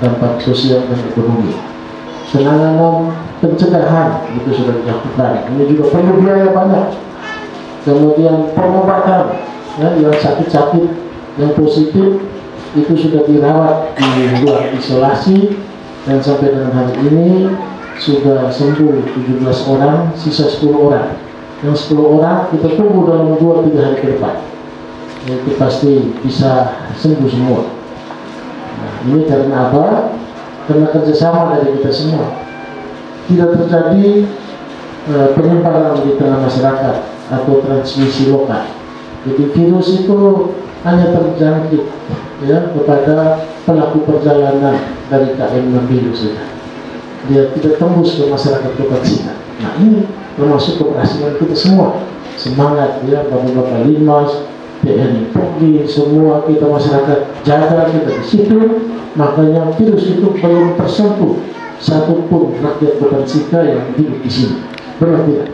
dampak sosial dan ekonomi. Penanganan pencegahan itu sudah dilakukan. Ini juga perlu biaya banyak. Kemudian pengobatan, ya, yang sakit-sakit, yang positif itu sudah dirawat di ruang isolasi, dan sampai dengan hari ini sudah sembuh 17 orang, sisa 10 orang. Yang 10 orang kita tunggu dalam 2-3 hari ke depan. Itu pasti bisa sembuh semua. Nah, ini karena apa? Karena kerjasama dari kita semua. Tidak terjadi penyebaran di tengah masyarakat atau transmisi lokal. Jadi virus itu hanya terjangkit, ya, kepada pelaku perjalanan dari KM Membilu saja. Dia tidak tembus ke masyarakat Kota Sika. Nah, ini termasuk keberhasilan kita semua. Semangat, ya, Bapak-bapak Limas, TNI Polri, semua kita masyarakat jaga, kita disiplin. Makanya virus itu belum tersentuh satupun rakyat Kota Sika yang hidup di sini. Benar tidak?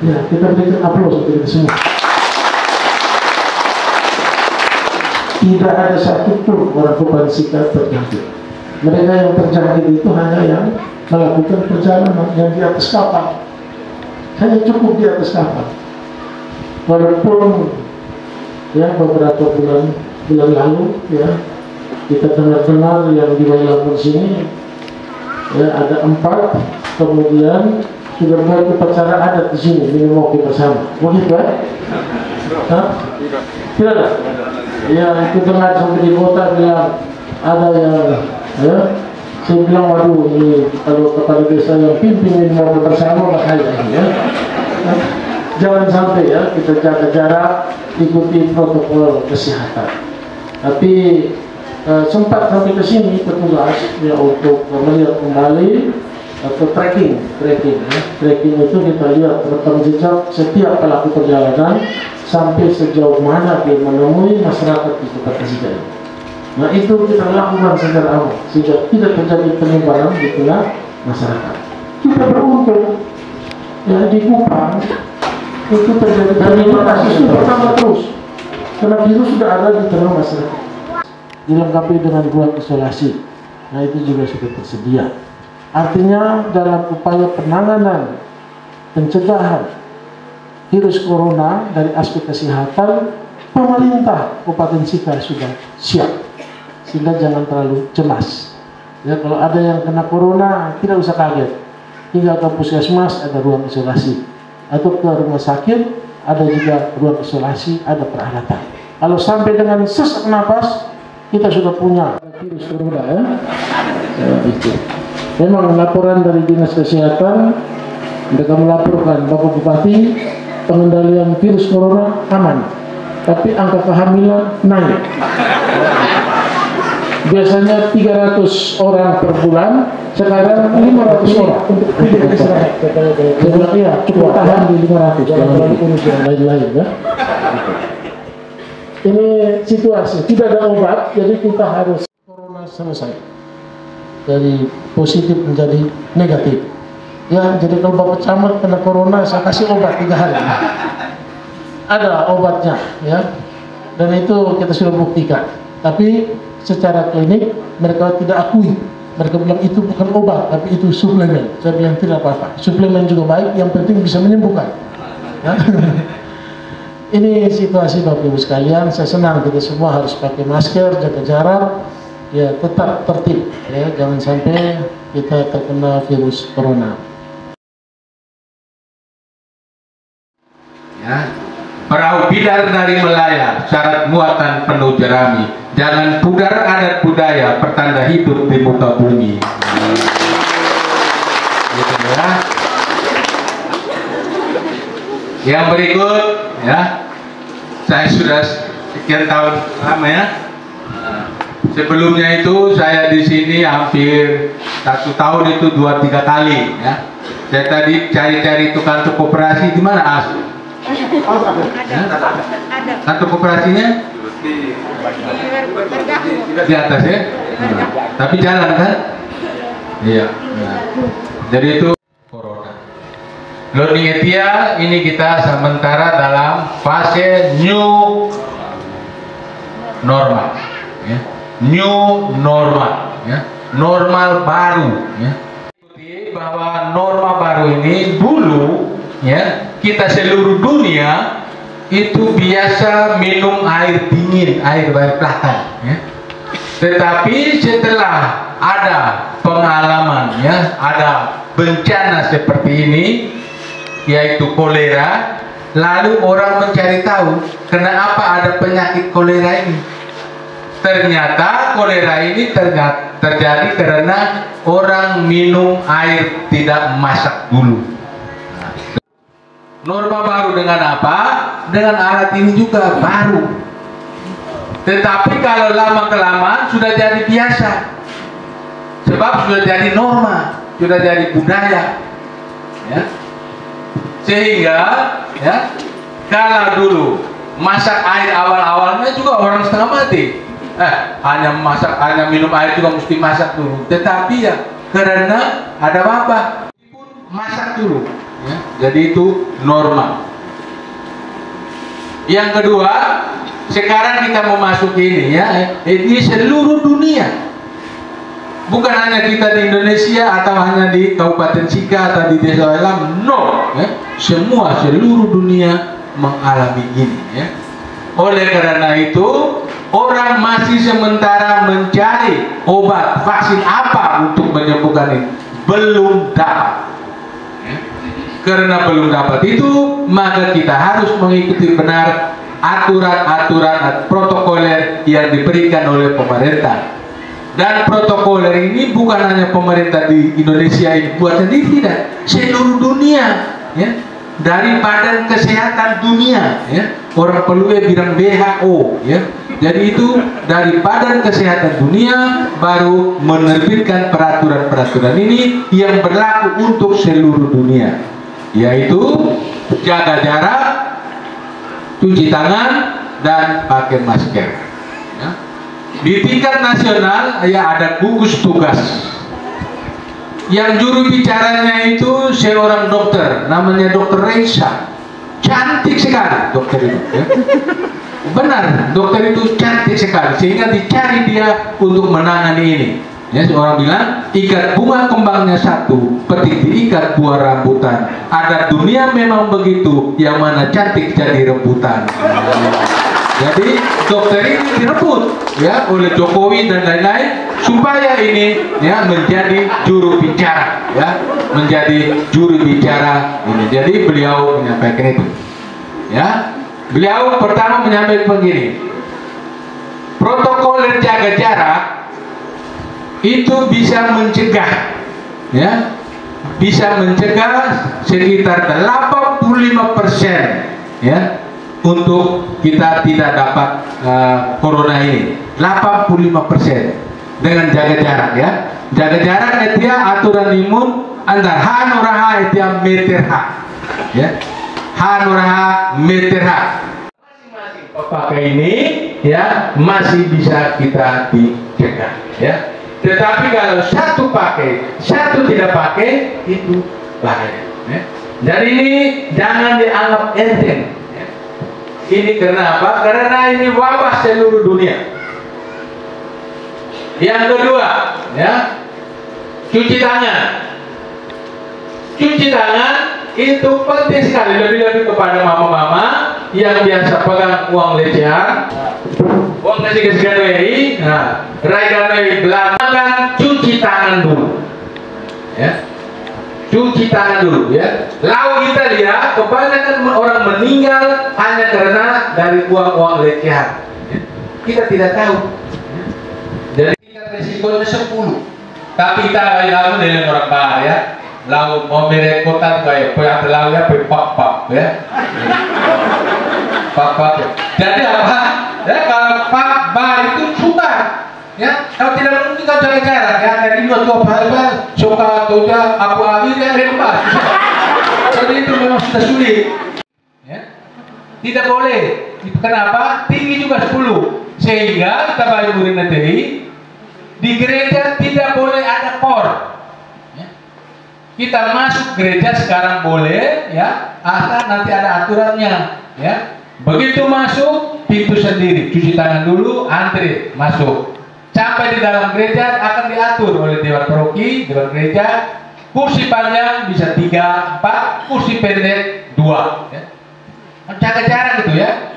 Ya, kita berikan aplaus untuk kita semua. Tidak ada satupun orang Kota Sika terjangkit. Mereka yang terjangkit itu hanya yang melakukan perjalanan yang di atas kapal. Hanya cukup di atas kapal. Walaupun, ya, beberapa bulan lalu, ya, kita dengar-dengar yang di Lampung sini, ya, ada 4, kemudian sudah buat upacara adat di sini, minum kopi bersama. Begitu, ya? Hah? Tidak ada? Ya, itu dengar sampai di kota bilang ada yang, ya, saya bilang, waduh, ini kalau kepala desa yang pimpin minum kopi bersama bahaya, ya. Jangan sampai, ya, kita jaga jarak, ikuti protokol kesehatan. Tapi sempat sampai ke sini petugas, ya, untuk melihat kembali atau tracking, ya. Tracking itu kita lihat rekam jejak setiap pelaku perjalanan sampai sejauh mana dia menemui masyarakat di Kota Sika. Nah, itu kita lakukan secara awal sehingga tidak terjadi penyebaran di tengah masyarakat. Kita beruntung, ya, di Kupang itu terjadi dari kasus itu pertama terus karena virus sudah ada di tengah masyarakat. Dilengkapi dengan ruang isolasi. Nah, itu juga sudah tersedia. Artinya dalam upaya penanganan pencegahan virus corona dari aspek kesehatan, pemerintah Kabupaten Sika sudah siap, sehingga jangan terlalu cemas. Ya, kalau ada yang kena corona tidak usah kaget, tinggal ke puskesmas ada ruang isolasi, atau ke rumah sakit ada juga ruang isolasi, ada peralatan. Kalau sampai dengan sesak napas, kita sudah punya virus corona, ya. Itu. Memang laporan dari Dinas Kesehatan, mereka melaporkan Bapak Bupati pengendalian virus corona aman, tapi angka kehamilan naik. Biasanya 300 orang per bulan, sekarang 500 orang untuk tidak istirahat. Iya, cukup tahan di 500, jangan terlalu urus yang lain-lain, ya. Ini situasi, tidak ada obat, jadi kita harus corona selesai dari positif menjadi negatif. Ya, jadi kalau Bapak Camat kena corona, saya kasih obat 3 hari. Ada obatnya, ya, dan itu kita sudah buktikan. Tapi secara klinik mereka tidak akui. Mereka bilang itu bukan obat, tapi itu suplemen. Saya bilang tidak apa-apa. Suplemen juga baik, yang penting bisa menyembuhkan. Ya. Ini situasi Bapak Ibu sekalian, saya senang kita semua harus pakai masker, jaga jarak, ya, tetap tertib, ya, jangan sampai kita terkena virus corona. Ya. Perahu bidar dari Melaya, syarat muatan penuh jerami. Jangan pudar adat budaya, pertanda hidup di muka bumi. Gitu, ya. Yang berikut, ya, saya sudah sekian tahun lama, ya. Sebelumnya itu saya di sini hampir 1 tahun itu 2-3 kali, ya. Saya tadi cari-cari tukang koperasi di mana, As? Ada. Kantor koperasinya di atas, ya. Tapi jalan kan? Iya. Nah. Jadi itu corona. Lonigetia ini kita sementara dalam fase new normal, ya. New normal, ya. normal baru. Ya. Bahwa norma baru ini dulu, ya, kita seluruh dunia itu biasa minum air dingin, air platan. Ya. Tetapi setelah ada pengalaman, ya, ada bencana seperti ini, yaitu kolera, lalu orang mencari tahu kenapa ada penyakit kolera ini. Ternyata kolera ini terjadi karena orang minum air tidak masak dulu. Norma baru dengan apa? Dengan alat ini juga baru. Tetapi kalau lama-kelamaan sudah jadi biasa. Sebab sudah jadi norma, sudah jadi budaya. Ya. Sehingga, ya, kalau dulu masak air awal-awalnya juga orang setengah mati. Hanya minum air juga mesti masak dulu. Tetapi ya karena ada wabah, masak dulu. Ya. Jadi itu normal. Yang kedua, sekarang kita mau masuk ini, ya, ini seluruh dunia. Bukan hanya kita di Indonesia atau hanya di Kabupaten Sika atau di Desa Welam, no, ya. Semua seluruh dunia mengalami ini, ya. Oleh karena itu, orang masih sementara mencari obat vaksin apa untuk menyembuhkan ini, belum dapat. Ya. Karena belum dapat itu, maka kita harus mengikuti benar aturan-aturan protokoler yang diberikan oleh pemerintah. Dan protokoler ini bukan hanya pemerintah di Indonesia ini buat sendiri, tidak, seluruh dunia, ya, dari Badan Kesehatan Dunia, ya, orang pelue bilang WHO, ya. Jadi itu dari Badan Kesehatan Dunia baru menerbitkan peraturan-peraturan ini yang berlaku untuk seluruh dunia, yaitu jaga jarak, cuci tangan, dan pakai masker. Ya. Di tingkat nasional, ya, ada gugus tugas. Yang juru bicaranya itu seorang dokter, namanya Dokter Reisa. Cantik sekali dokter itu. Ya. Benar, dokter itu cantik sekali, sehingga dicari dia untuk menangani ini. Ya, seorang bilang, ikat bunga kembangnya satu, petik diikat buah rambutan. Ada dunia memang begitu, yang mana cantik jadi rebutan. Jadi dokter ini direbut, ya, oleh Jokowi dan lain-lain supaya ini, ya, menjadi juru bicara, ya, menjadi juru bicara ini. Jadi beliau menyampaikan itu, ya. Beliau pertama menyampaikan begini, protokol jaga jarak itu bisa mencegah, ya, bisa mencegah sekitar 85%, ya, untuk kita tidak dapat corona ini. 85% dengan jaga jarak, ya. Jaga jarak itu aturan imun antar hanuraha itu meter H, ya. Hanuraha meter H. Masing-masing pakai ini, ya, masih bisa kita dicegah, ya. Tetapi kalau satu pakai, satu tidak pakai, itu bahaya, ya. Jadi ini jangan dianggap enteng. Ini karena apa? Karena ini wabah seluruh dunia. Yang kedua, ya, cuci tangan. Cuci tangan itu penting sekali, lebih-lebih kepada mama-mama yang biasa pegang uang lecehan, uang kasih-kasih WI, nah, rai belakang, cuci tangan dulu, ya. Cuci tangan dulu, ya. Lalu kita lihat kebanyakan orang meninggal hanya karena dari uang-uang lecehan, ya. Kita tidak tahu, ya. Jadi tingkat resikonya 10. Tapi kita lalu dengan orang bar, ya. Lalu mau merekotan kayak yang terlalu, ya, pak, ya. Pak. Jadi apa? Ya, kalau pak bar itu suka. Ya, kalau tidak mungkin kau jaga jarak, ya, dari dua apa suka toja abu abu yang lepas. Jadi itu memang sudah sulit, ya. Tidak boleh. Kenapa? Tinggi juga 10. Sehingga kita bagi murid nanti di gereja tidak boleh ada kor. Ya. Kita masuk gereja sekarang boleh, ya, asal nanti ada aturannya, ya. Begitu masuk pintu sendiri, cuci tangan dulu, antri masuk. Sampai di dalam gereja akan diatur oleh dewan paroki, dewan gereja. Kursi panjang bisa 3, 4, kursi pendek 2. Ya. Jaga jarak gitu ya.